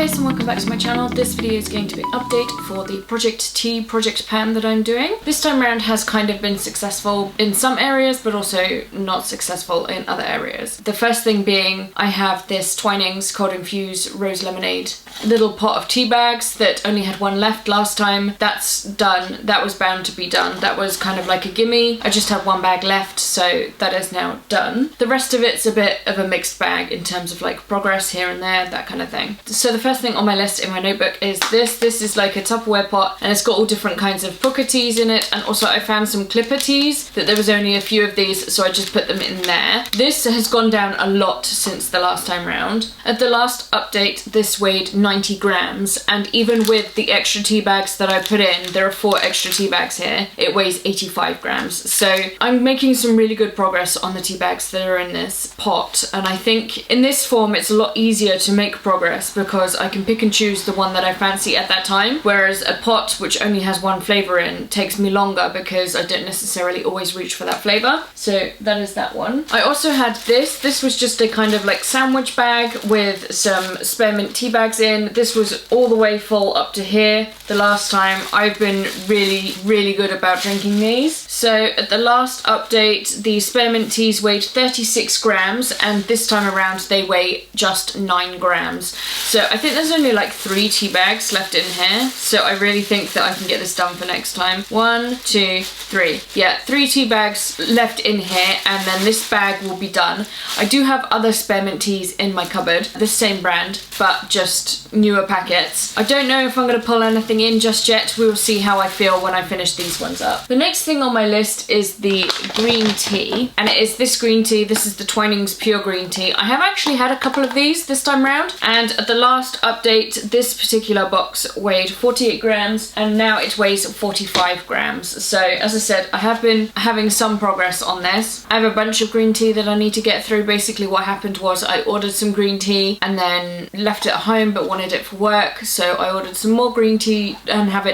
guys and welcome back to my channel. This video is going to be an update for the Project Tea project pan that I'm doing. This time around has kind of been successful in some areas but also not successful in other areas. The first thing being I have this Twinings cold infused rose lemonade little pot of tea bags that only had one left last time. That's done. That was bound to be done. That was kind of like a gimme. I just had one bag left, so that is now done. The rest of it's a bit of a mixed bag in terms of like progress here and there, that kind of thing. So the first thing on my list in my notebook is this. This is like a Tupperware pot and it's got all different kinds of Booker teas in it, and also I found some Clipper teas that there was only a few of these, so I just put them in there. This has gone down a lot since the last time round. At the last update this weighed 90 grams, and even with the extra tea bags that I put in, there are 4 extra tea bags here, it weighs 85 grams. So I'm making some really good progress on the tea bags that are in this pot, and I think in this form it's a lot easier to make progress because I can pick and choose the one that I fancy at that time, whereas a pot which only has one flavour in takes me longer because I don't necessarily always reach for that flavour. So that is that one. I also had this. This was just a kind of like sandwich bag with some spearmint tea bags in. This was all the way full up to here. The last time I've been really good about drinking these. So at the last update the spearmint teas weighed 36 grams and this time around they weigh just 9 grams. So I think there's only like 3 tea bags left in here, so I really think that I can get this done for next time. 1, 2, 3. Yeah, 3 tea bags left in here and then this bag will be done. I do have other spearmint teas in my cupboard, the same brand, but just newer packets. I don't know if I'm going to pull anything in just yet. We will see how I feel when I finish these ones up. The next thing on my list is the green tea, and it is this green tea. This is the Twinings pure green tea. I have actually had a couple of these this time round, and at the last update this particular box weighed 48 grams and now it weighs 45 grams. So as I said, I have been having some progress on this. I have a bunch of green tea that I need to get through. Basically what happened was I ordered some green tea and then left it at home but wanted it for work, so I ordered some more green tea and had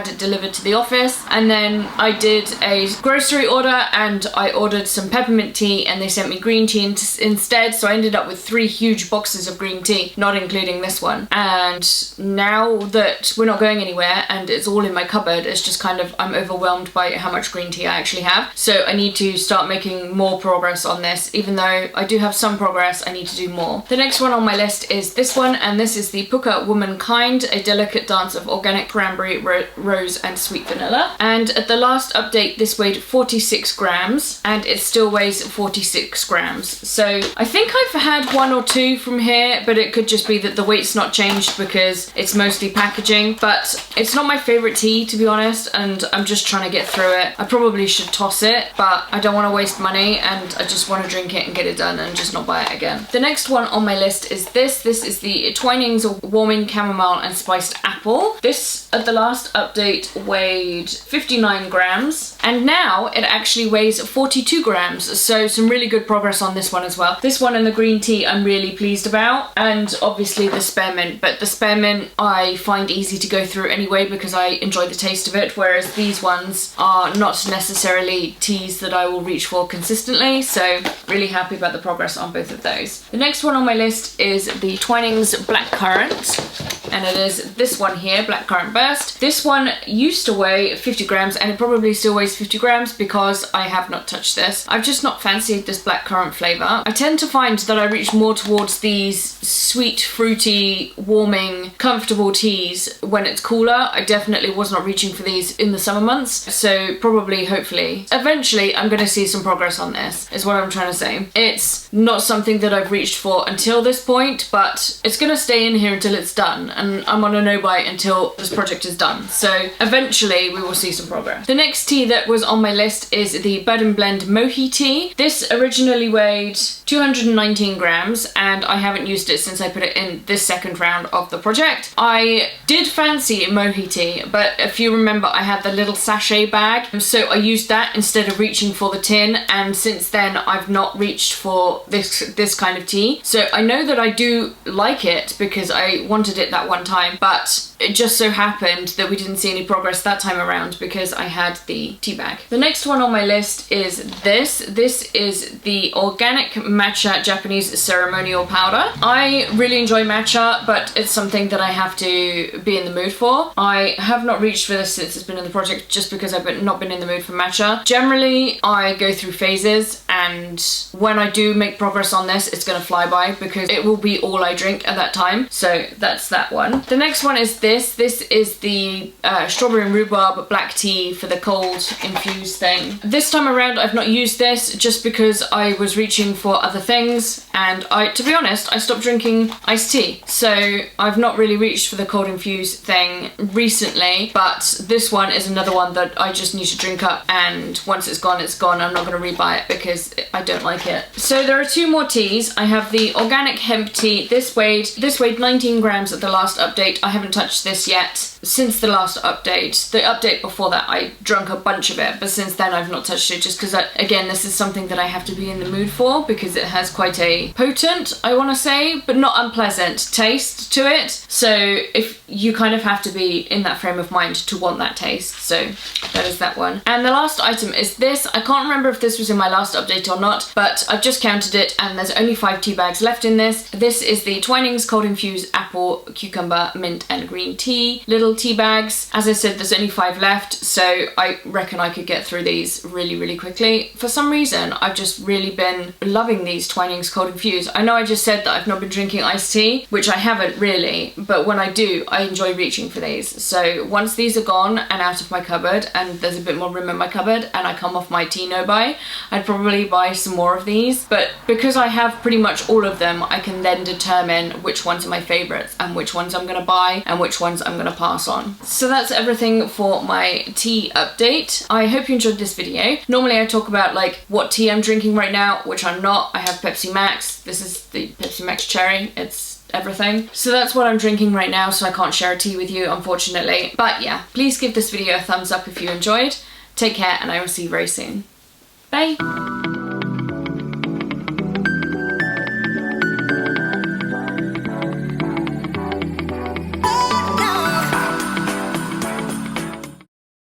it delivered to the office, and then I did a grocery order and I ordered some peppermint tea and they sent me green tea instead, so I ended up with 3 huge boxes of green tea, not including this one. And now that we're not going anywhere and it's all in my cupboard, it's just kind of, I'm overwhelmed by how much green tea I actually have. So I need to start making more progress on this. Even though I do have some progress, I need to do more. The next one on my list is this one, and this is the Puka Womankind, a delicate dance of organic cranberry, rose and sweet vanilla. And at the last update this weighed 46 grams and it still weighs 46 grams. So I think I've had 1 or 2 from here, but it could just be that the weight's not changed because it's mostly packaging. But it's not my favourite tea, to be honest, and I'm just trying to get through it. I probably should toss it, but I don't want to waste money and I just want to drink it and get it done and just not buy it again. The next one on my list is this. This is the Twinings Warming Chamomile and Spiced Apple. This at the last update weighed 59 grams and now it actually weighs 42 grams, so some really good progress on this one as well. This one and the green tea I'm really pleased about, and obviously the spearmint, but the spearmint I find easy to go through anyway because I enjoy the taste of it, whereas these ones are not necessarily teas that I will reach for consistently, so really happy about the progress on both of those. The next one on my list is the Twinings Blackcurrant, and it is this one here, Blackcurrant Burst. This one used to weigh 50 grams and it probably still weighs 50 grams because I have not touched this. I've just not fancied this blackcurrant flavour. I tend to find that I reach more towards these sweet, fruity, warming, comfortable teas when it's cooler. I definitely was not reaching for these in the summer months, so probably, hopefully, eventually I'm going to see some progress on this, is what I'm trying to say. It's not something that I've reached for until this point, but it's going to stay in here until it's done, and I'm on a no bite until this project is done, so eventually we will see some progress. The next tea that was on my list is the Bud and Blend Mohi tea. This originally weighed 219 grams and I haven't used it since I put it in this second round of the project. I did fancy Mohi tea, but if you remember I had the little sachet bag, so I used that instead of reaching for the tin, and since then I've not reached for this kind of tea. So I know that I do like it because I wanted it that one time, but it just so happened that we didn't see any progress that time around because I had the tea bag. The next one on my list is this. This is the organic matcha Japanese ceremonial powder. I really enjoy matcha, but it's something that I have to be in the mood for. I have not reached for this since it's been in the project just because I've not been in the mood for matcha. Generally, I go through phases, and when I do make progress on this, it's gonna fly by because it will be all I drink at that time. So that's that one. The next one is this. This is the strawberry and rhubarb black tea for the cold infused thing. This time around, I've not used this just because I was reaching for other things, and to be honest, I stopped drinking iced tea. So I've not really reached for the cold infused thing recently, but this one is another one that I just need to drink up, and once it's gone, it's gone. I'm not going to rebuy it because I don't like it. So there are two more teas. I have the organic hemp tea. This weighed 19 grams at the last update. I haven't touched this yet since the last update. The update before that, I drank a bunch of it, but since then I've not touched it just because, again, this is something that I have to be in the mood for because it has quite a potent, I want to say, but not unpleasant taste to it. So if you kind of have to be in that frame of mind to want that taste. So that is that one. And the last item is this. I can't remember if this was in my last update or not, but I've just counted it and there's only 5 tea bags left in this. This is the Twinings Cold Infused Apple, Cucumber, Mint and Green Tea little tea bags. As I said, there's only 5 left, so I reckon I could get through these really, really quickly. For some reason, I've just really been loving these Twinings Cold Infused. I know I just said that I've not been drinking iced tea, which I haven't really, but when I do, I enjoy reaching for these. So once these are gone and out of my cupboard, and there's a bit more room in my cupboard, and I come off my tea no buy, I'd probably buy some more of these. But because I have pretty much all of them, I can then determine which ones are my favorites and which ones I'm gonna buy and which ones I'm gonna pass on. So that's everything for my tea update. I hope you enjoyed this video. Normally I talk about like what tea I'm drinking right now, which I'm not. I have Pepsi Max. This is the Pepsi Max Cherry. It's everything. So that's what I'm drinking right now, so I can't share a tea with you, unfortunately. But yeah, please give this video a thumbs up if you enjoyed. Take care, and I will see you very soon. Bye!